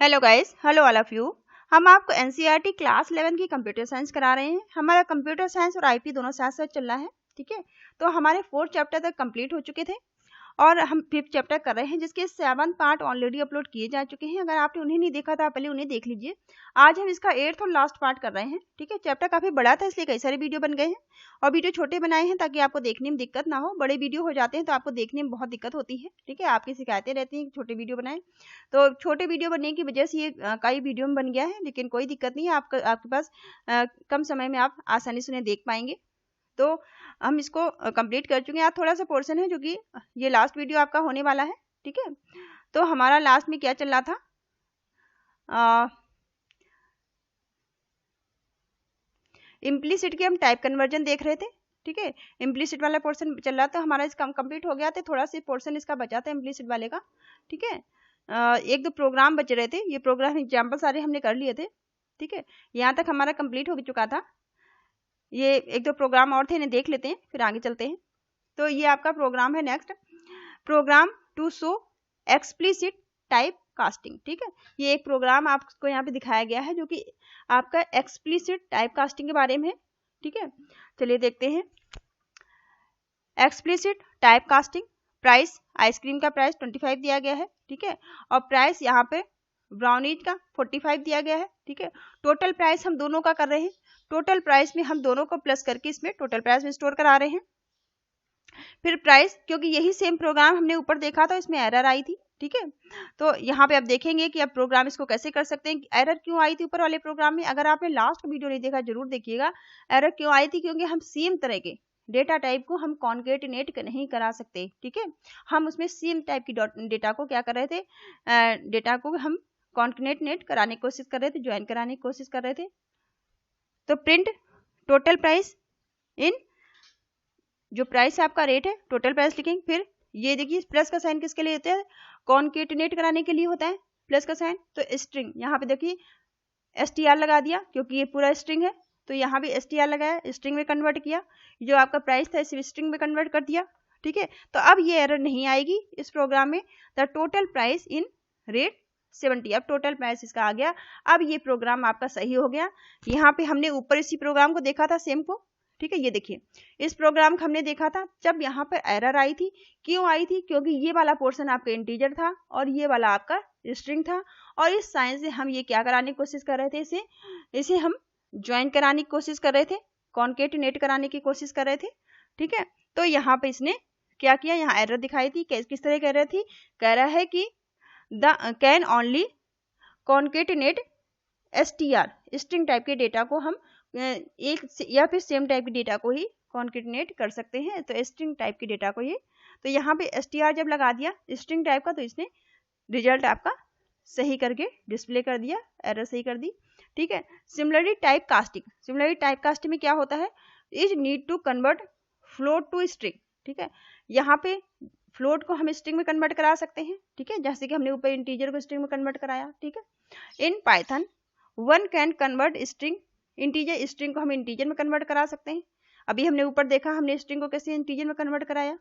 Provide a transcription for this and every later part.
Hello guys, hello all of you. हम आपको NCERT class 11 की कंप्यूटर साइंस करा रहे हैं। हमारा कंप्यूटर साइंस और आईटी दोनों साथ साथ चल रहा है, ठीक है। तो हमारे 4th चैप्टर तक कंप्लीट हो चुके थे और हम 5th चैप्टर कर रहे हैं, जिसके 7 पार्ट ऑलरेडी अपलोड किए जा चुके हैं। अगर आपने उन्हें नहीं देखा था, पहले उन्हें देख लीजिए। आज हम इसका 8th और लास्ट पार्ट कर रहे हैं, ठीक है। चैप्टर काफी बड़ा था, इसलिए कई सारे वीडियो बन गए हैं और वीडियो छोटे बनाए हैं ताकि आपको देखने में दिक्कत ना हो। बड़े वीडियो हो जाते हैं तो आपको देखने में बहुत दिक्कत होती है, ठीक है। आपकी शिकायतें रहती हैं कि छोटे वीडियो बनाएं, तो छोटे वीडियो बनने की वजह से ये कई वीडियो में बन गया है, लेकिन कोई दिक्कत नहीं है। आपके पास कम समय में आप आसानी से उन्हें देख पाएंगे। तो हम इसको कंप्लीट कर चुके हैं। आज थोड़ा सा पोर्शन है जो कि ये लास्ट वीडियो आपका होने वाला है, ठीक है। तो हमारा लास्ट में क्या चल रहा था, इम्प्लीसिट के हम टाइप कन्वर्जन देख रहे थे, ठीक है। इम्प्लीसिट वाला पोर्शन चल रहा था हमारा, इसका कंप्लीट हो गया था। थोड़ा सा पोर्शन इसका बचा था इम्प्लीसिट वाले का, ठीक है। एक दो प्रोग्राम बच रहे थे, ये प्रोग्राम एग्जाम्पल सारे हमने कर लिए थे, ठीक है। यहाँ तक हमारा कंप्लीट हो चुका था। ये एक दो प्रोग्राम और थे, इन्हें देख लेते हैं फिर आगे चलते हैं। तो ये आपका प्रोग्राम है next, program to show explicit type casting, ठीक है। ये एक प्रोग्राम आपको यहाँ पे दिखाया गया है जो कि आपका एक्सप्लिसिट टाइप कास्टिंग के बारे में है, ठीक है। चलिए देखते हैं। Explicit type casting, price ice cream का प्राइस 25 दिया गया है, ठीक है। और प्राइस यहाँ पे ब्राउनीज का 45 दिया गया है, ठीक है। टोटल प्राइस हम दोनों का कर रहे हैं। टोटल प्राइस में हम दोनों को प्लस करके इसमें टोटल प्राइस में स्टोर करा रहे हैं। फिर प्राइस, क्योंकि यही सेम प्रोग्राम हमने ऊपर देखा था, इसमें एरर आई थी, ठीक है। तो यहाँ पे आप देखेंगे कि अब प्रोग्राम इसको कैसे कर सकते हैं। एरर क्यों आई थी ऊपर वाले प्रोग्राम में, अगर आपने लास्ट वीडियो नहीं देखा जरूर देखिएगा। एरर क्यों आई थी, क्योंकि हम सेम तरह के डेटा टाइप को हम कॉन्केटिनेट नहीं करा सकते, ठीक है। हम उसमें सेम टाइप की डेटा को क्या कर रहे थे, डेटा को हम कॉन्केटिनेट कराने की कोशिश कर रहे थे, ज्वाइन कराने की कोशिश कर रहे थे। तो प्रिंट टोटल प्राइस इन, जो प्राइस आपका रेट है टोटल प्राइस लिखेंगे। फिर ये देखिए प्लस का साइन किसके लिए होता है, कॉन्केटिनेट कराने के लिए होता है प्लस का साइन। तो स्ट्रिंग, यहाँ पे देखिए str लगा दिया क्योंकि ये पूरा स्ट्रिंग है, तो यहाँ भी str लगाया, स्ट्रिंग में कन्वर्ट किया। जो आपका प्राइस था इसे स्ट्रिंग में कन्वर्ट कर दिया, ठीक है। तो अब ये एरर नहीं आएगी इस प्रोग्राम में। The total price in rate 70, अब टोटल प्राइस इसका आ गया। अब ये प्रोग्राम आपका सही हो गया। यहाँ पे हमने ऊपर इसी प्रोग्राम को देखा था सेम को, ठीक है। ये देखिए इस प्रोग्राम को हमने देखा था, जब यहाँ पर एरर आई थी। क्यों आई थी, क्योंकि ये वाला पोर्शन आपका इंटीजर था और ये वाला आपका स्ट्रिंग था, और इस साइन से हम ये क्या कराने की कोशिश कर रहे थे, इसे हम ज्वाइन कराने की कोशिश कर रहे थे, कॉन्केटिनेट कराने की कोशिश कर रहे थे, ठीक है। तो यहाँ पे इसने क्या किया, यहाँ एरर दिखाई थी। किस तरह कह रही थी, कह रहा है कि the can only concatenate str, string type के डेटा को हम एक या फिर सेम टाइप के डेटा को ही कॉन्केटिनेट कर सकते हैं, तो स्ट्रिंग टाइप के डेटा को ही। तो यहाँ पे str जब लगा दिया स्ट्रिंग टाइप का, तो इसने रिजल्ट आपका सही करके डिस्प्ले कर दिया, एरर सही कर दी, ठीक है। Similarly type casting, similarly type casting में क्या होता है, is need to convert float to string, ठीक है। यहाँ पे फ्लोट को हम स्ट्रिंग में कन्वर्ट करा सकते हैं, ठीक है, जैसे कि हमने ऊपर इंटीजर को स्ट्रिंग में कन्वर्ट कराया, ठीक है। In Python one can convert string integer, string को हम इंटीजर में कन्वर्ट करा सकते हैं। अभी हमने ऊपर देखा हमने स्ट्रिंग को कैसे इंटीजर में कन्वर्ट कराया।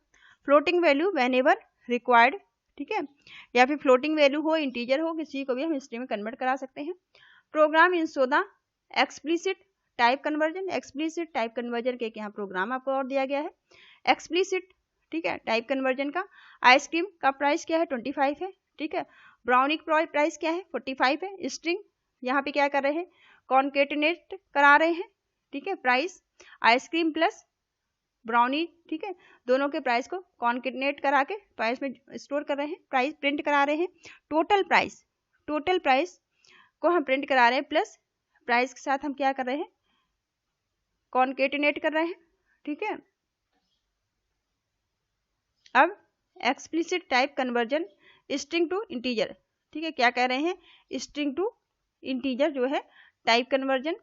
Floating value when ever required, ठीक है, या फिर फ्लोटिंग वैल्यू हो इंटीजर हो, किसी को भी हम स्ट्रिंग में कन्वर्ट करा सकते हैं। Program in show the explicit type conversion, explicit type conversion के यहाँ प्रोग्राम आपको और दिया गया है। एक्सप्लिसिट, ठीक है, टाइप कन्वर्जन का आइसक्रीम का प्राइस क्या है 25 है, ठीक है। ब्राउनी प्राइस क्या है 45 है। स्ट्रिंग यहाँ पे क्या कर रहे हैं, कॉन्केटिनेट करा रहे हैं, ठीक है। प्राइस आइसक्रीम प्लस ब्राउनी, ठीक है, दोनों के प्राइस को कॉन्केटिनेट करा के प्राइस में स्टोर कर रहे हैं, प्राइस प्रिंट करा रहे हैं। टोटल प्राइस, टोटल प्राइस को हम प्रिंट करा रहे हैं, प्लस प्राइस के साथ हम क्या कर रहे हैं, कॉन्केटिनेट कर रहे हैं, ठीक है। अब explicit type conversion string to integer, ठीक है, क्या कह रहे हैं, स्ट्रिंग टू इंटीजर जो है टाइप कन्वर्जन।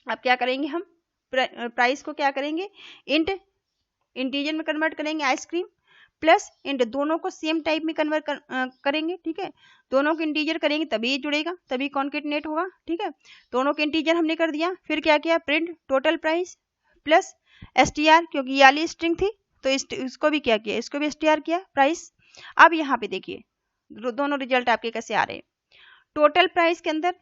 अब क्या करेंगे, हम प्राइस को क्या करेंगे, इंट इंटीजर में कन्वर्ट करेंगे आइसक्रीम, प्लस इंट दोनों को सेम टाइप में कन्वर्ट करेंगे, ठीक है। दोनों को इंटीजर करेंगे तभी जुड़ेगा, तभी कॉन्केटिनेट होगा, ठीक है। दोनों के इंटीजर हमने कर दिया। फिर क्या किया, print total price plus str, क्योंकि ये वाली स्ट्रिंग थी तो इसको भी क्या किया, इसको भी str किया प्राइस। अब यहाँ पे देखिए दोनों रिजल्ट आपके कैसे आ रहे हैं। टोटल प्राइस के अंदर,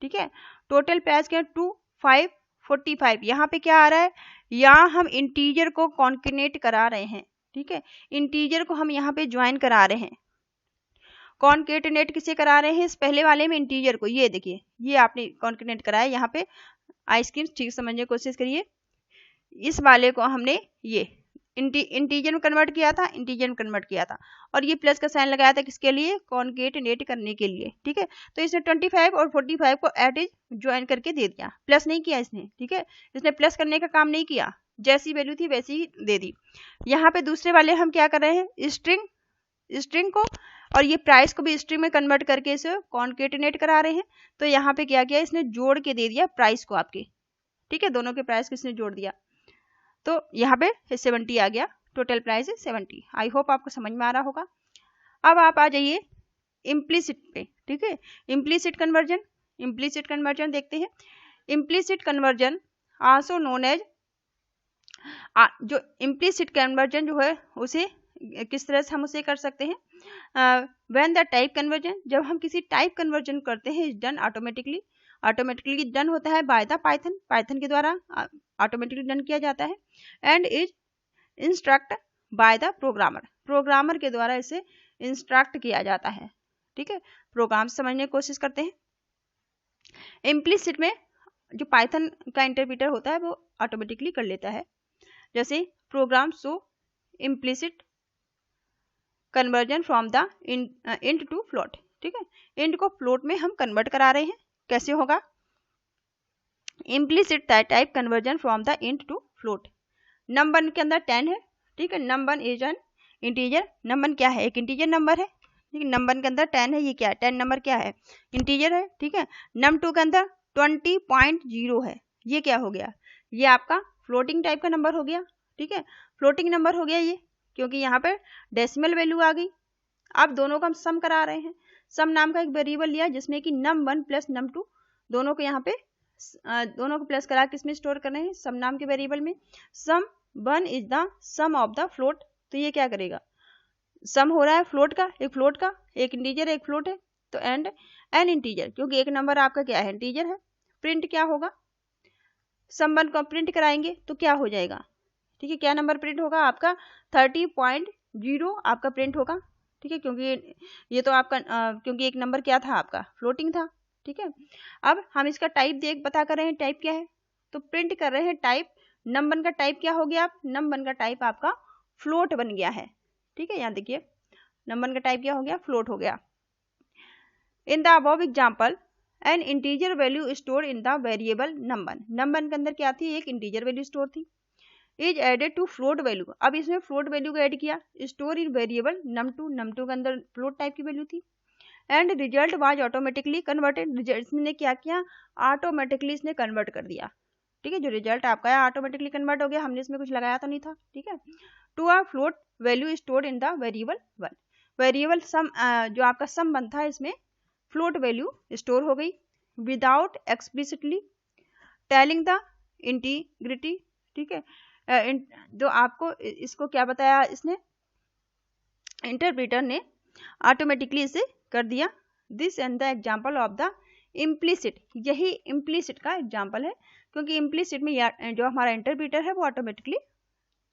ठीक है, टोटल प्राइस के अंदर 2545, यहाँ पे क्या आ रहा है, यहाँ हम इंटीजर को कॉन्केनेट करा रहे हैं, ठीक है, इंटीजर को हम यहाँ पे ज्वाइन करा रहे हैं। कॉन्केटेनेट किसे करा रहे हैं, इस पहले वाले में इंटीजर को, ये देखिए ये आपने कॉन्केटेनेट कराया यहाँ पे। आइसक्रीम ठीक समझने की कोशिश करिए, इस वाले को हमने ये इंटीजर में कन्वर्ट किया था, इंटीजर में कन्वर्ट किया था, और ये प्लस का साइन लगाया था किसके लिए, कॉन्केटेनेट करने के लिए, ठीक है। तो इसने 25 और 45 को एट इज ज्वाइन करके दे दिया, प्लस नहीं किया इसने, ठीक है, इसने प्लस करने का काम नहीं किया, जैसी वैल्यू थी वैसी ही दे दी। यहाँ पे दूसरे वाले हम क्या कर रहे हैं, स्ट्रिंग को और ये प्राइस को भी स्ट्रिंग में कन्वर्ट करके इसे कॉन्केटेनेट करा रहे हैं। तो यहाँ पे क्या किया, इसने जोड़ के दे दिया प्राइस को आपके, ठीक है, दोनों के प्राइस को इसने जोड़ दिया, तो यहाँ पे 70 आ गया, टोटल प्राइस है 70। आई होप आपको समझ में आ रहा होगा। अब आप आ जाइए इम्प्लीसिट पे, ठीक है, इम्प्लीसिट कन्वर्जन देखते हैं। Implicit conversion also known as, जो इम्प्लीसिट कन्वर्जन जो है उसे किस तरह से हम उसे कर सकते हैं, व्हेन द टाइप कन्वर्जन, जब हम किसी टाइप कन्वर्जन करते हैं, इज डन ऑटोमेटिकली डन होता है बाय द पाइथन के द्वारा ऑटोमेटिकली डन किया जाता है, and is instruct by the programmer के द्वारा इसे इंस्ट्रक्ट किया जाता है, ठीक है। प्रोग्राम समझने की कोशिश करते हैं। इम्प्लीसिट में जो पाइथन का इंटरप्रीटर होता है वो ऑटोमेटिकली कर लेता है, जैसे program so implicit conversion from the int to float, ठीक है, इंट को फ्लोट में हम कन्वर्ट करा रहे हैं, कैसे होगा, implicit type conversion from the int to float. Number के अंदर 10 है, ठीक है, number is an integer, number क्या है, एक इंटीजर नंबर है, ठीक है, नंबर के अंदर 10 है, ये क्या है, 10 नंबर क्या है, इंटीजर है, ठीक है। num2 के अंदर 20.0 है, ये क्या हो गया, ये आपका फ्लोटिंग टाइप का नंबर हो गया, ठीक है, फ्लोटिंग नंबर हो गया ये, क्योंकि यहाँ पे डेसिमल वैल्यू आ गई। अब दोनों का हम सम करा रहे हैं, सम नाम का एक वेरिएबल लिया जिसमें कि num1 प्लस num2 दोनों को यहाँ पे दोनों को प्लस करा के इसमें स्टोर करना है सम नाम के वेरिएबल में। Sum 1 is the sum of the float, तो ये क्या करेगा, सम हो रहा है फ्लोट का, एक इंटीजर एक फ्लोट है, तो एंड एन इंटीजर, क्योंकि एक नंबर आपका क्या है, इंटीजर है, प्रिंट क्या होगा, सम 1 को प्रिंट कराएंगे तो क्या हो जाएगा, ठीक है, क्या नंबर प्रिंट होगा आपका 30.0 आपका प्रिंट होगा, ठीक है, क्योंकि ये तो आपका क्योंकि एक नंबर क्या था आपका, फ्लोटिंग था, ठीक है। अब हम इसका टाइप बता कर रहे हैं, टाइप क्या है, तो प्रिंट कर रहे हैं टाइप, num1 का टाइप क्या हो गया, num1 का टाइप आपका फ्लोट बन गया है, ठीक है, यहाँ देखिए num1 का टाइप क्या हो गया, फ्लोट हो गया। In the above example an integer value store in the variable num1 के अंदर क्या थी, एक इंटीजर वैल्यू स्टोर थी, is added to float value, अब इसमें फ्लोट वैल्यू को ऐड किया, स्टोर इन वेरिएबल num2 के अंदर फ्लोट टाइप की वैल्यू थी, and result was automatically converted, result ने क्या किया, ऑटोमेटिकली इसने कन्वर्ट कर दिया, ठीक है, जो रिजल्ट आपका है ऑटोमेटिकली कन्वर्ट हो गया, हमने इसमें कुछ लगाया तो नहीं था, ठीक है, to a float value stored in the variable 1, variable sum जो आपका सम बनता है इसमें फ्लोट वैल्यू स्टोर हो गई, without explicitly telling the integrity, ठीक है, जो आपको इसको क्या बताया इसने, इंटरप्रीटर ने ऑटोमेटिकली इसे कर दिया। This and the example of the implicit, यही इम्प्लीसिट का एग्जाम्पल है, क्योंकि इम्प्लीसिट में जो हमारा इंटरप्रीटर है वो ऑटोमेटिकली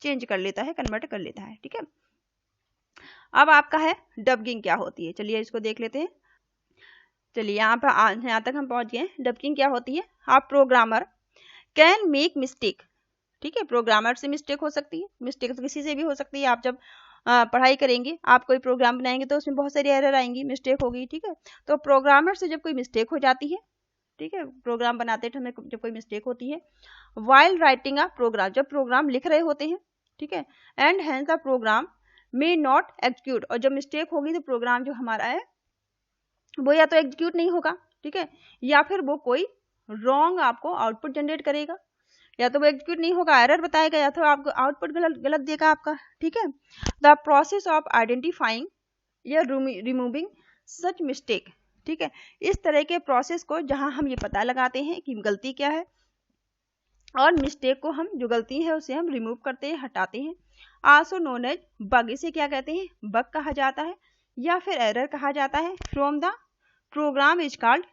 चेंज कर लेता है, कन्वर्ट कर लेता है, ठीक है। अब आपका है डबगिंग क्या होती है, चलिए इसको देख लेते हैं। चलिए यहाँ तक हम पहुंच गए। डबगिंग क्या होती है, आप प्रोग्रामर कैन मेक मिस्टेक, ठीक है, प्रोग्रामर से मिस्टेक हो सकती है, मिस्टेक तो किसी से भी हो सकती है। आप जब पढ़ाई करेंगे, आप कोई प्रोग्राम बनाएंगे तो उसमें बहुत सारी एरर आएंगी, मिस्टेक होगी, ठीक है। तो प्रोग्रामर से जब कोई मिस्टेक हो जाती है, ठीक है, प्रोग्राम बनाते हमें जब कोई मिस्टेक होती है, वाइल राइटिंग अ प्रोग्राम, जब प्रोग्राम लिख रहे होते हैं, ठीक है, and hence the program may not execute, और जब मिस्टेक होगी तो प्रोग्राम जो हमारा है वो या तो एग्जीक्यूट नहीं होगा, ठीक है, या फिर वो कोई रॉन्ग आपको आउटपुट जनरेट करेगा, या तो वो एग्जीक्यूट नहीं होगा, एरर बताएगा, या तो आपको आउटपुट गलत देगा आपका, ठीक है। द प्रोसेस ऑफ आइडेंटिफाइंग या रिमूविंग सच मिस्टेक, ठीक है, इस तरह के प्रोसेस को जहां हम ये पता लगाते हैं कि गलती क्या है और मिस्टेक को हम जो गलती है उसे हम रिमूव करते हैं, हटाते हैं, आल्सो नोन एज बग, इसे क्या कहते हैं, बग कहा जाता है या फिर एरर कहा जाता है, from the program is called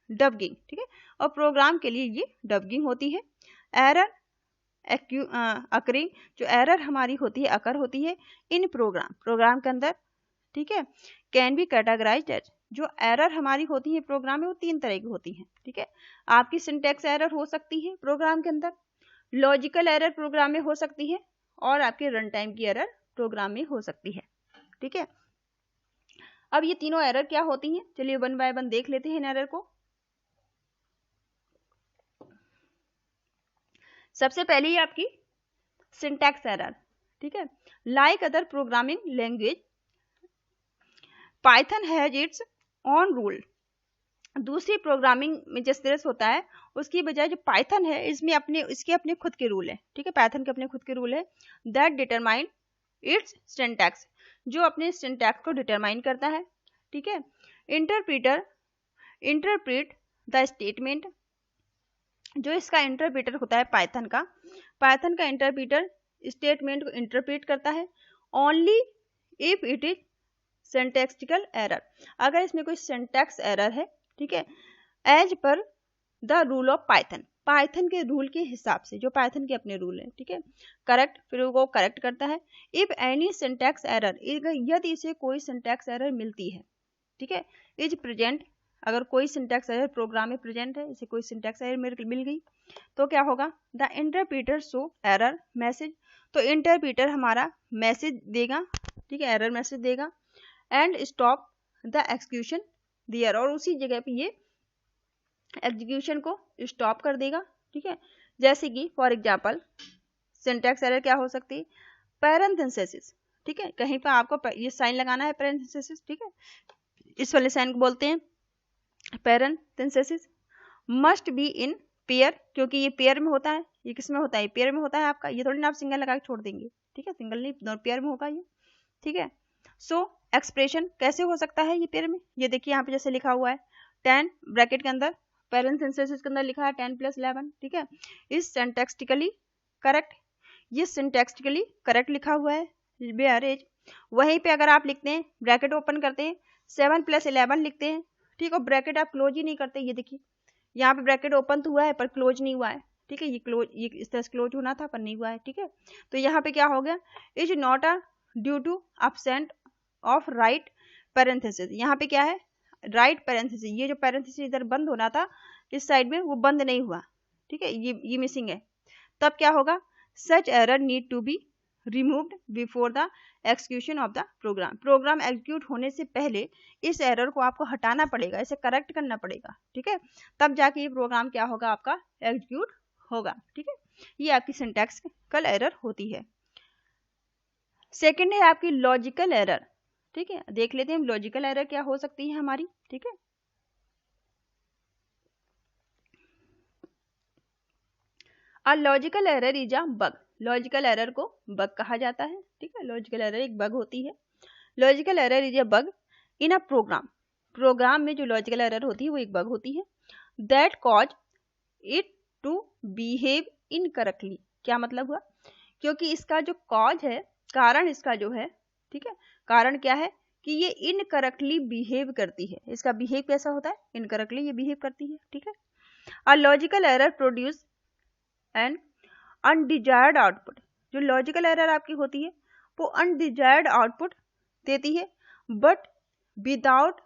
debugging, ठीक है, और प्रोग्राम के लिए ये डबगिंग होती है। एरर अकरिंग, जो एरर हमारी होती है अकर होती है इन प्रोग्राम के अंदर, ठीक है, कैन बी कैटेगराइज्ड एज, जो एरर हमारी होती है प्रोग्राम में वो 3 तरह की होती हैं, ठीक है। आपकी सिंटैक्स एरर हो सकती है प्रोग्राम के अंदर, लॉजिकल एरर प्रोग्राम में हो सकती है, और आपके रन टाइम की एरर प्रोग्राम में हो सकती है, ठीक है। अब ये तीनों एरर क्या होती हैं, चलिए वन बाय वन देख लेते हैं इन एरर को। सबसे पहली आपकी सिंटैक्स एरर, ठीक है। Like other programming language Python has its on rule, दूसरी प्रोग्रामिंग में जिस तरह से होता है उसकी बजाय जो पाइथन है इसमें इसके अपने खुद के रूल है, ठीक है, पाइथन के अपने खुद के रूल है, दैट डिटरमाइन इट्स सिंटैक्स, जो अपने सिंटैक्स को डिटरमाइन करता है, ठीक है। इंटरप्रीटर इंटरप्रीट द स्टेटमेंट, जो इसका इंटरप्रीटर होता है पाइथन का इंटरप्रीटर स्टेटमेंट को इंटरप्रेट करता है, only if it is syntactical error, अगर इसमें कोई सिंटैक्स एरर है, ठीक है, as per the rule of Python के रूल के हिसाब से, जो पाइथन के अपने रूल है, ठीक है, करेक्ट, फिर वो करेक्ट करता है। इफ एनी सिंटैक्स एरर, यदि इसे कोई सिंटैक्स एरर मिलती है, ठीक है, इज प्रेजेंट, अगर कोई सिंटैक्स एरर प्रोग्राम में प्रेजेंट है, इसे कोई सिंटैक्स एरर मिल गई, तो क्या होगा, the interpreter show error message, तो इंटरप्रीटर हमारा मैसेज देगा, ठीक है, एरर मैसेज देगा, and stop the execution there, और उसी जगह पे ये एग्जीक्यूशन को स्टॉप कर देगा, ठीक है। जैसे कि फॉर एग्जांपल सिंटैक्स एरर क्या हो सकती है, पैरेंथेसिस, ठीक है, कहीं पर आपको ये साइन लगाना है पैरेंथेसिस, ठीक है, इस वाले साइन को बोलते हैं parenthesis, must be in pair, क्योंकि ये पेयर में होता है, ये किस में होता है, पेयर में होता है आपका, ये थोड़ी ना आप सिंगल लगा के छोड़ देंगे, ठीक है, सिंगल नहीं पेयर में होगा ये, ठीक है। सो एक्सप्रेशन कैसे हो सकता है ये पेयर में, ये देखिए यहाँ पे जैसे लिखा हुआ है 10 ब्रैकेट के अंदर, पैरेंथेसिस के अंदर लिखा है 10 + 11, ठीक है, इस सिंटैक्टिकली करेक्ट, ये सिंटैक्टिकली करेक्ट लिखा हुआ है, वेयरएज वहीं पे अगर आप लिखते हैं ब्रैकेट ओपन करते हैं 7 + 11 लिखते हैं, ठीक है, ब्रैकेट आप क्लोज ही नहीं करते, ये देखिए यहाँ पे ब्रैकेट ओपन तो हुआ है पर क्लोज नहीं हुआ है, ठीक है, ये इस तरह से क्लोज होना था पर नहीं हुआ है, ठीक है। तो यहाँ पे क्या हो गया, is not a due to absent of right parenthesis, यहाँ पे क्या है, राइट पैरेंथेसिस, ये जो पैरेंथेसिस इधर बंद होना था इस साइड में वो बंद नहीं हुआ, ठीक है, ये मिसिंग है, तब क्या होगा, such error need to be removed before the execution of the program execute होने से पहले इस एरर को आपको हटाना पड़ेगा, इसे करेक्ट करना पड़ेगा, ठीक है, तब जाके ये प्रोग्राम क्या होगा आपका एग्जीक्यूट होगा, ठीक है, ये आपकी सिंटैक्टिकल एरर होती है। सेकंड है आपकी लॉजिकल एरर, ठीक है, देख लेते हैं लॉजिकल एरर क्या हो सकती है हमारी, ठीक है। A logical error is a bug, logical error को बग कहा जाता है, ठीक है, लॉजिकल एरर एक बग होती है, logical error is a bug in a program में जो लॉजिकल एरर होती है वो एक बग होती है, that cause it to behave incorrectly, क्या मतलब हुआ, क्योंकि इसका जो कॉज है, कारण इसका जो है, ठीक है, कारण क्या है कि ये इनकरेक्टली बिहेव करती है, इसका बिहेव कैसा होता है, इनकरेक्टली ये बिहेव करती है, ठीक है। A logical error produce and undesired output, जो लॉजिकल एरर आपकी होती है वो अनडिजायर्ड आउटपुट देती है, बट विदाउट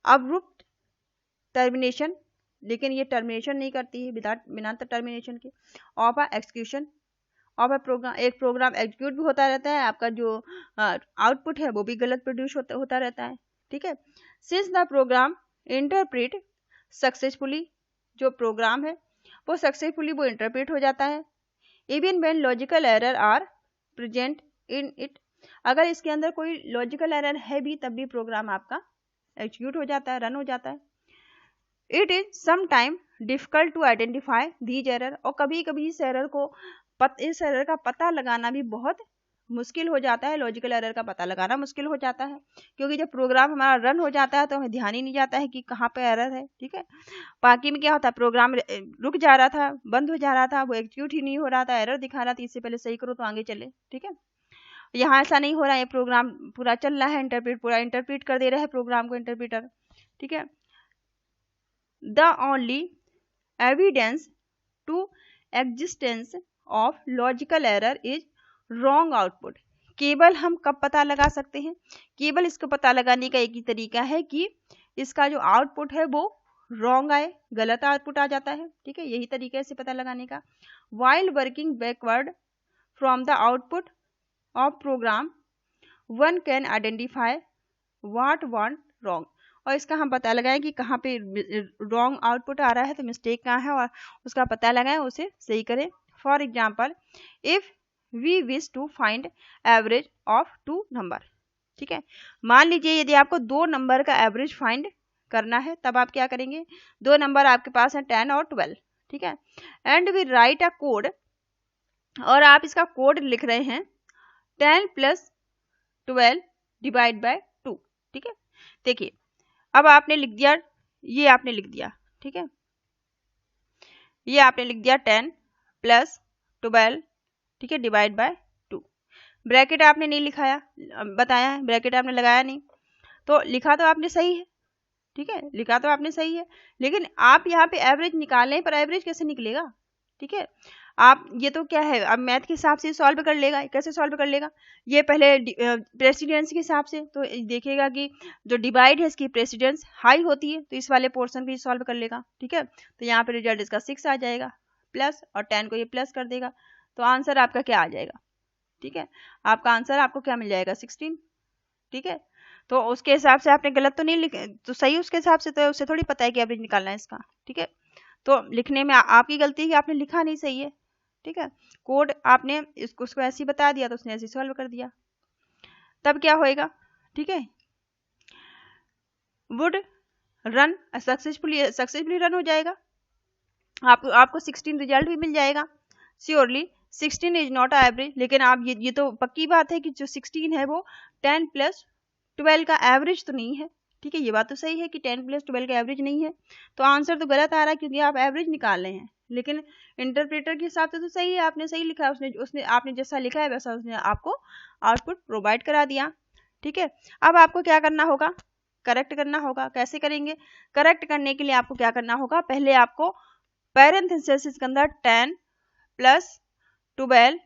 अब्रुप्ट टर्मिनेशन, लेकिन ये टर्मिनेशन नहीं करती है, बिना टर्मिनेशन के, of a execution of a program, एक प्रोग्राम एग्जीक्यूट भी होता रहता है, आपका जो आउटपुट है वो भी गलत प्रोड्यूस होता रहता है, ठीक है। Since the program interpret successfully, जो प्रोग्राम है वो सक्सेसफुली वो इंटरप्रेट हो जाता है, even when logical error are present in it, अगर इसके अंदर कोई लॉजिकल एरर है भी तब भी प्रोग्राम आपका एग्जीक्यूट हो जाता है, रन हो जाता है। It is some time difficult to identify these error, और कभी कभी इस एरर का पता लगाना भी बहुत मुश्किल हो जाता है, लॉजिकल एरर का पता लगाना मुश्किल हो जाता है, क्योंकि जब प्रोग्राम हमारा रन हो जाता है तो हमें ध्यान ही नहीं जाता है कि कहाँ पे एरर है, ठीक है। बाकी में क्या होता है, प्रोग्राम रुक जा रहा था, बंद हो जा रहा था, वो एग्जीक्यूट ही नहीं हो रहा था, एरर दिखा रहा था, इससे पहले सही करो तो आगे चले, ठीक है। यहाँ ऐसा नहीं हो रहा है, ये प्रोग्राम पूरा चल रहा है, इंटरप्रेट पूरा इंटरप्रेट कर दे रहा है प्रोग्राम को इंटरप्रेटर, ठीक है। The only evidence to existence of logical error is wrong output. केवल हम कब पता लगा सकते हैं, केवल इसको पता लगाने का एक ही तरीका है कि इसका जो आउटपुट है वो रॉन्ग आए, गलत आउटपुट आ जाता है, ठीक है, यही तरीका है इसे पता लगाने का। While working backward from the output of programme one can identify what want wrong, और इसका हम पता लगाएं कि कहाँ पे रॉन्ग आउटपुट आ रहा है, तो मिस्टेक कहाँ है, और उसका पता लगाएं, उसे सही करें। For example, if we wish to find average of 2 number, ठीक है, मान लीजिए यदि आपको 2 नंबर का एवरेज फाइंड करना है, तब आप क्या करेंगे, 2 नंबर आपके पास है 10 और 12, ठीक है, and we write a code, और आप इसका कोड लिख रहे हैं 10 + 12 डिवाइड बाय 2, ठीक है। देखिए अब आपने लिख दिया, ये आपने लिख दिया, ठीक है, ये आपने लिख दिया 10 + 12, ठीक है, डिवाइड बाय 2। ब्रैकेट आपने नहीं लिखाया, बताया है, ब्रैकेट आपने लगाया नहीं, तो लिखा तो आपने सही है, ठीक है, लिखा तो आपने सही है, लेकिन आप यहाँ पे एवरेज निकालें, पर एवरेज कैसे निकलेगा, ठीक है। आप ये तो क्या है, अब मैथ के हिसाब से सॉल्व कर लेगा, कैसे सॉल्व कर लेगा, ये पहले प्रेसिडेंस के हिसाब से, तो देखेगा कि जो डिवाइड है इसकी प्रेसिडेंस हाई होती है, तो इस वाले पोर्शन को ये सॉल्व कर लेगा, ठीक है। तो यहाँ पे रिजल्ट इसका 6 आ जाएगा, प्लस और 10 को ये प्लस कर देगा, तो आंसर आपका क्या आ जाएगा, ठीक है, आपका आंसर आपको क्या मिल जाएगा 16, ठीक है। तो उसके हिसाब से आपने गलत तो नहीं लिखे, तो सही उसके हिसाब से, तो उसे थोड़ी पता है कि एवरेज निकालना है इसका, ठीक है। तो लिखने में आपकी गलती है कि आपने लिखा नहीं सही है, ठीक है, कोड आपने उसको ऐसे ही बता दिया, तो उसने ऐसे सॉल्व कर दिया, तब क्या होएगा, ठीक है, वुड रन सक्सेसफुली रन हो जाएगा, आपको 16 रिजल्ट भी मिल जाएगा, surely 16 is not a average, लेकिन आप ये तो पक्की बात है कि जो 16 है वो 10 + 12 का एवरेज तो नहीं है, ठीक है, ये बात तो सही है कि 10 + 12 का एवरेज नहीं है, तो आंसर तो गलत आ रहा है क्योंकि आप एवरेज निकाल रहे हैं, लेकिन इंटरप्रेटर के हिसाब से तो सही है, आपने सही लिखा है, उसने आपने जैसा लिखा है वैसा उसने आपको आउटपुट प्रोवाइड करा दिया, ठीक है। अब आपको क्या करना होगा, करेक्ट करना होगा, कैसे करेंगे, करेक्ट करने के लिए आपको क्या करना होगा, पहले आपको पैरेंथेसिस के अंदर 10 + 12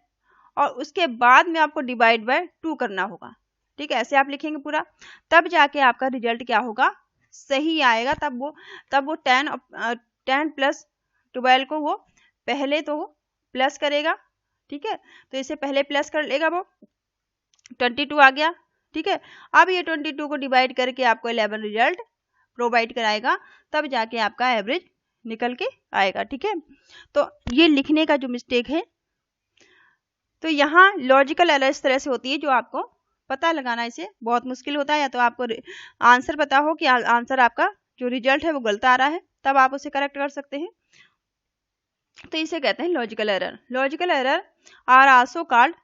और उसके बाद में आपको डिवाइड बाय 2 करना होगा, ठीक है, ऐसे आप लिखेंगे पूरा, तब जाके आपका रिजल्ट क्या होगा, सही आएगा, तब वो 10 + 12 को वो पहले तो वो प्लस करेगा, ठीक है, तो इसे पहले प्लस कर लेगा, वो 22 आ गया, ठीक है। अब ये 22 को डिवाइड करके आपको 11 रिजल्ट प्रोवाइड कराएगा, तब जाके आपका एवरेज निकल के आएगा, ठीक है। तो ये लिखने का जो मिस्टेक है, तो यहाँ लॉजिकल एरर इस तरह से होती है, जो आपको पता लगाना इसे बहुत मुश्किल होता है, या तो आपको आंसर पता हो कि आंसर आपका जो रिजल्ट है वो गलत आ रहा है, तब आप उसे करेक्ट कर सकते हैं, तो इसे कहते हैं logical error. Logical error are also called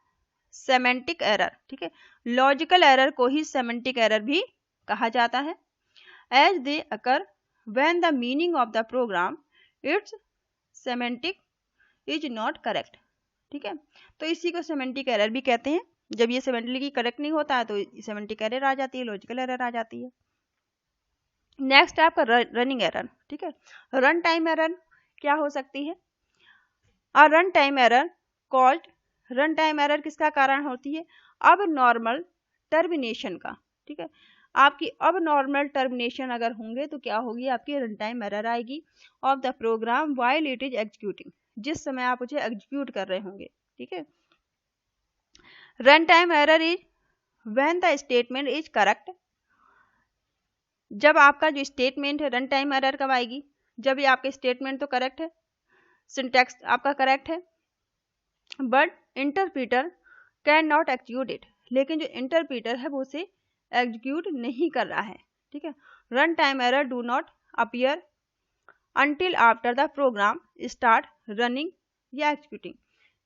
semantic error, ठीक है, लॉजिकल एरर को ही सेमेंटिक एरर भी कहा जाता है, as they occur when the meaning of the program its semantic is not correct, ठीक है, तो इसी को सेमेंटिक एरर भी कहते हैं, जब ये सेमेंटिकली करेक्ट नहीं होता है तो सेमेंटिक एरर आ जाती है, लॉजिकल एरर आ जाती है। नेक्स्ट है आपका रनिंग एरर, ठीक है, रन टाइम एरर क्या हो सकती है, और run time error called, run time error किसका कारण होती है, अब नॉर्मल टर्मिनेशन का, ठीक है, आपकी अब नॉर्मल टर्मिनेशन अगर होंगे तो क्या होगी, आपकी रन टाइम एरर आएगी of the program while it is executing, जिस समय आप उसे एग्जीक्यूट कर रहे होंगे, ठीक है। Run time error is when the statement is correct, जब आपका जो स्टेटमेंट है, रन टाइम एरर कब आएगी, जब ये आपका स्टेटमेंट तो करेक्ट है, सिंटैक्स आपका करेक्ट है, but interpreter can not execute it, लेकिन जो इंटरप्रीटर है वो उसे एग्जीक्यूट नहीं कर रहा है, ठीक है। Run time error do not appear until after the program start running या एग्जीक्यूटिंग,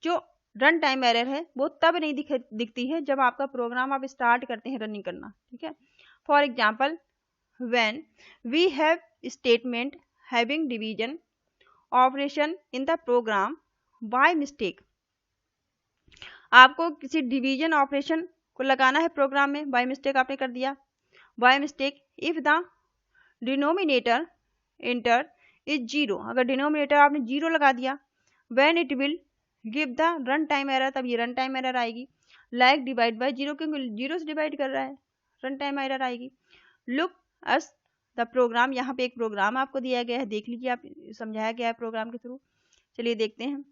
जो रन टाइम एरर है वो तब नहीं दिखती है जब आपका प्रोग्राम आप स्टार्ट करते हैं रनिंग करना, ठीक है। For example, when we have statement having division operation in the program by mistake, आपको किसी डिवीजन ऑपरेशन को लगाना है प्रोग्राम में, बाय मिस्टेक आपने कर दिया, by mistake if the denominator inter is 0, अगर डिनोमिनेटर आपने 0 लगा दिया, when it will give the run time error, तब ये रन टाइम एरर आएगी। लाइक डिवाइड बाय 0, क्योंकि 0 से डिवाइड कर रहा है, रन टाइम एरर आएगी। लुक अस द प्रोग्राम, यहाँ पे एक प्रोग्राम आपको दिया गया है, देख लीजिए, आप समझाया गया है प्रोग्राम के थ्रू। चलिए देखते हैं।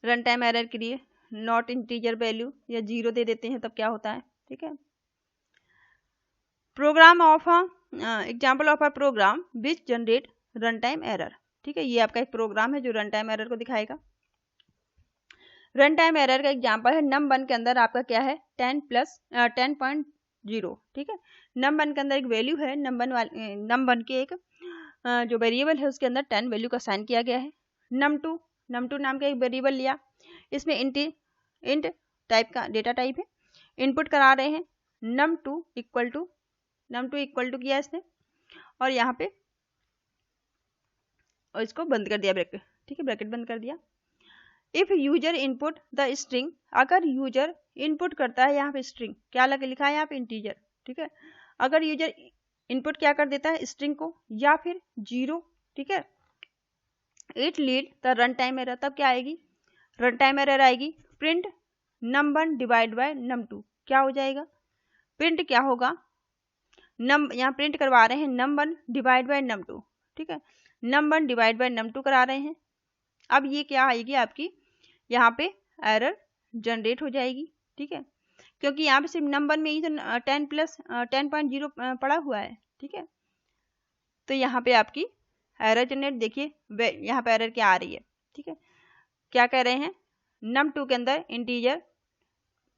रन टाइम एरर के लिए नॉट इंटीजर वैल्यू या 0 दे देते हैं, तब क्या होता है, ठीक है। Program of example of a program which generate run time error, ठीक है। ये आपका एक प्रोग्राम है जो रन टाइम एरर को दिखाएगा। रन टाइम एरर का एग्जाम्पल है num1 के अंदर आपका क्या है 10.0, ठीक है। num1 के अंदर एक वैल्यू है, num1 के एक जो वेरिएबल है उसके अंदर 10 वैल्यू का साइन किया गया है। num2 नाम का एक वेरिएबल लिया, इसमें इंट टाइप का डेटा टाइप है, इनपुट करा रहे हैं num2 इक्वल टू किया इसने, और यहाँ पे और इसको बंद कर दिया ब्रैकेट, ठीक है, ब्रैकेट बंद कर दिया। If user input the string, अगर यूजर इनपुट करता है यहाँ पे स्ट्रिंग, क्या लिखा है यहाँ पे इंटीजर, ठीक है। अगर यूजर इनपुट क्या कर देता है स्ट्रिंग को या फिर 0, ठीक है, it lead the run time error, तब क्या आएगी, रन टाइम एरर आएगी। Print num1 divide by num2, क्या हो जाएगा, प्रिंट क्या होगा, यहाँ प्रिंट करवा रहे हैं num1 डिवाइड बाय num2, ठीक है, num1 डिवाइड बाय num2 करा रहे हैं। अब ये क्या आएगी आपकी, यहाँ पे एरर जनरेट हो जाएगी, ठीक है, क्योंकि यहाँ पे सिर्फ num1 में ही तो 10.0 पड़ा हुआ है, ठीक है। तो यहाँ पे आपकी एरर जनरेट, देखिए यहाँ पे एरर क्या आ रही है, ठीक है, क्या कह रहे हैं, num2 के अंदर इंटीजर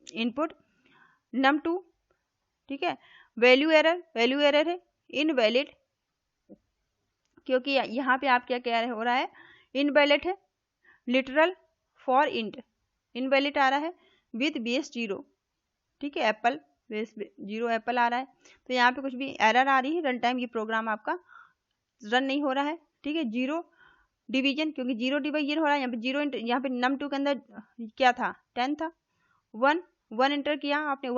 इनपुट num2, ठीक है, वैल्यू एरर है, इनवैलिड, क्योंकि यहाँ पे आप क्या हो रहा है, इनवैलिड है, लिटरल फॉर इंट इनवैलिड आ रहा है, विथ बेस 0, ठीक है, एप्पल बेस 0 एप्पल आ रहा है। तो यहाँ पे कुछ भी एरर आ रही है, रन टाइम ये प्रोग्राम आपका रन नहीं हो रहा है, ठीक है। 0 डिवीजन, क्योंकि 0 डिवीजन हो रहा है, यहाँ पे 0, यहाँ पे num2 के अंदर क्या था 10 था, 1 एंटर किया आपने,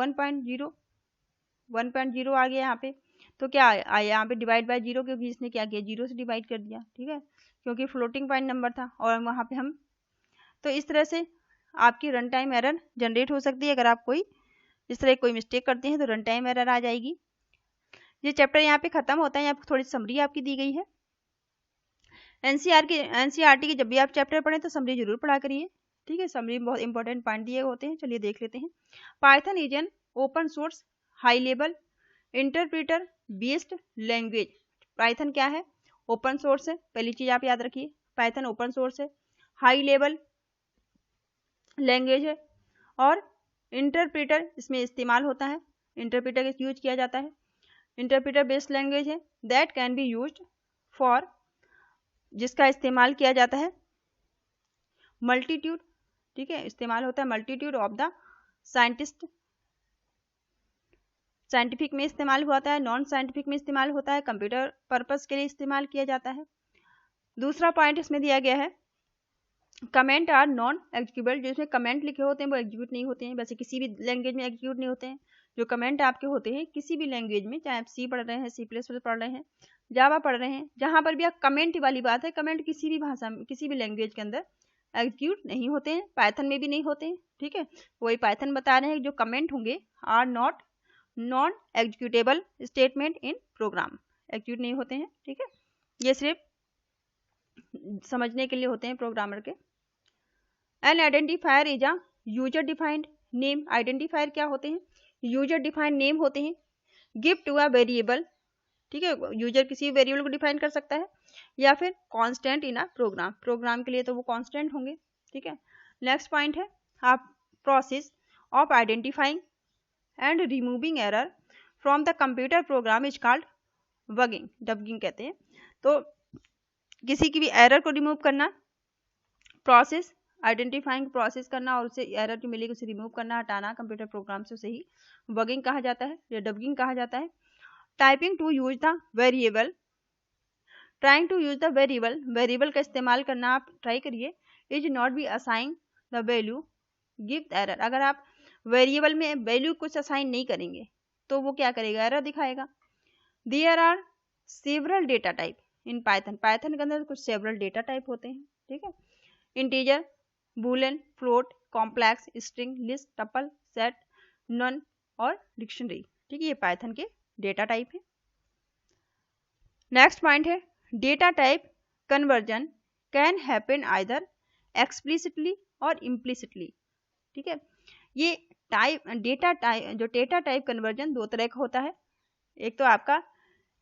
1.0 आ गया यहाँ पे, तो क्या आया यहाँ पे डिवाइड बाय 0, क्योंकि इसने क्या किया 0 से डिवाइड कर दिया, ठीक है, क्योंकि फ्लोटिंग पॉइंट नंबर था और वहाँ पे हम, तो इस तरह से आपकी रन टाइम एरर जनरेट हो सकती है। अगर आप कोई इस तरह कोई मिस्टेक करते हैं तो रन टाइम एरर आ जाएगी। ये चैप्टर यहाँ पे खत्म होता है, यहाँ पे थोड़ी समरी आपकी दी गई है। एनसीईआरटी की जब भी आप चैप्टर पढ़ें तो समरी जरूर पढ़ा करिए, ठीक है, समरी में बहुत इंपॉर्टेंट पॉइंट दिए होते हैं। चलिए देख लेते हैं। Python is an open source high level interpreter based language. Python क्या है, ओपन सोर्स है, पहली चीज आप याद रखिए, पाइथन ओपन सोर्स है, हाई लेवल लैंग्वेज है, और इंटरप्रेटर इसमें इस्तेमाल होता है, इंटरप्रेटर का यूज किया जाता है, इंटरप्रेटर बेस्ड लैंग्वेज है, that can be used for, जिसका इस्तेमाल किया जाता है मल्टीट्यूड, ठीक है, इस्तेमाल होता है multitude of the scientist, scientific में इस्तेमाल होता है, नॉन साइंटिफिक में इस्तेमाल होता है, कंप्यूटर पर्पस के लिए इस्तेमाल किया जाता है। दूसरा पॉइंट इसमें दिया गया है, कमेंट आर नॉन एग्जीक्यूटेबल, जिसमें कमेंट लिखे होते हैं वो एग्जीक्यूट नहीं होते हैं, वैसे किसी भी लैंग्वेज में एग्जीक्यूट नहीं होते हैं। जो कमेंट आपके होते हैं किसी भी लैंग्वेज में, चाहे आप सी पढ़ रहे हैं, C++ पढ़ रहे हैं, जावा पढ़ रहे हैं, जहां पर भी आप कमेंट वाली बात है, कमेंट किसी भी भाषा में, किसी भी लैंग्वेज के अंदर एग्जीक्यूट नहीं होते हैं, पाइथन में भी नहीं होते हैं, ठीक है। वही पाइथन बता रहे हैं जो कमेंट होंगे are not non executable statement in program, execute नहीं होते हैं, ठीक है। ये सिर्फ समझने के लिए होते हैं प्रोग्रामर के। N identifier is a user defined name. Identifier क्या होते हैं, यूजर डिफाइंड नेम होते हैं। गिव टू अ वेरिएबल, ठीक है, यूजर किसी वेरिएबल को डिफाइन कर सकता है, या फिर constant in a program, program के लिए तो वो कांस्टेंट होंगे, ठीक है। नेक्स्ट पॉइंट है, आप process of identifying and removing error from the computer program is called debugging कहते हैं। तो किसी की भी एरर को रिमूव करना, प्रोसेस आइडेंटिफाइंग प्रोसेस करना, और उसे एरर जो मिलेगी उसे रिमूव करना, हटाना कंप्यूटर प्रोग्राम से, उसे ही बगिंग कहा जाता है या डबगिंग कहा जाता है। Typing to use the variable, trying to use the variable, variable का इस्तेमाल करना आप ट्राई करिए। Is not be assign the value give error. अगर आप वेरिएबल में वैल्यू कुछ असाइन नहीं करेंगे तो वो क्या करेगा, एरर दिखाएगा। There are several data type in Python. Python के अंदर कुछ सेवरल डेटा टाइप होते हैं, ठीक है। Integer, boolean, float, complex, string, list, tuple, set, none और डिक्शनरी, ठीक है। ये पाइथन के डेटा टाइप है। नेक्स्ट पॉइंट है data type conversion can happen either explicitly और इम्प्लिसिटली, ठीक है। ये डेटा टाइप कन्वर्जन दो तरह का होता है, एक तो आपका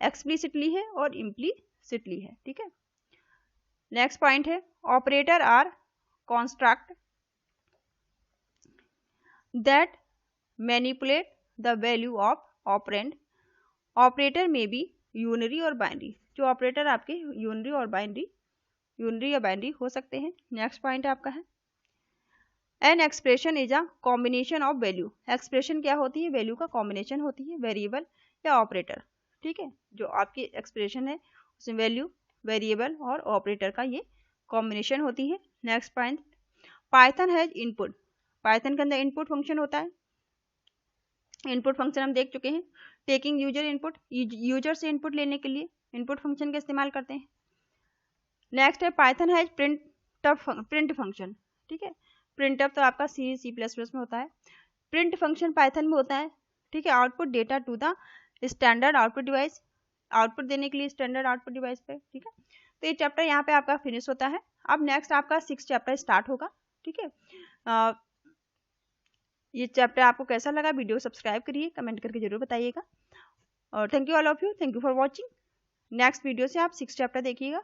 एक्सप्लिसिटली है और इम्प्लिसिटली है, ठीक है। नेक्स्ट पॉइंट है operator are construct that manipulate the value of operand. Operator में भी यूनरी और बाइनरी, जो ऑपरेटर आपके यूनरी या बाइनरी हो सकते हैं। नेक्स्ट पॉइंट आपका है an expression is a combination of value. Expression क्या होती है, वैल्यू का कॉम्बिनेशन होती है, वेरिएबल या ऑपरेटर, ठीक है। जो आपकी एक्सप्रेशन है उसमें वैल्यू, वेरिएबल और ऑपरेटर का ये कॉम्बिनेशन होती है। Next point Python has input. Python के अंदर इनपुट फंक्शन होता है। इनपुट फंक्शन हम देख चुके हैं, टेकिंग यूजर इनपुट, यूजर से इनपुट लेने के लिए इनपुट फंक्शन का इस्तेमाल करते हैं। नेक्स्ट है पाइथन हैज प्रिंट फंक्शन, ठीक है। प्रिंटअप तो आपका C++ में होता है, प्रिंट फंक्शन पाइथन में होता है, ठीक है। Output data to the standard output device, output देने के लिए स्टैंडर्ड आउटपुट डिवाइस पे, ठीक है। तो ये चैप्टर यहाँ पे आपका फिनिश होता है। अब नेक्स्ट आपका 6 चैप्टर स्टार्ट होगा, ठीक है। ये चैप्टर आपको कैसा लगा, वीडियो सब्सक्राइब करिए, कमेंट करके जरूर बताइएगा। और thank you all of you, thank you for watching. Next video से आप 6 चैप्टर देखिएगा।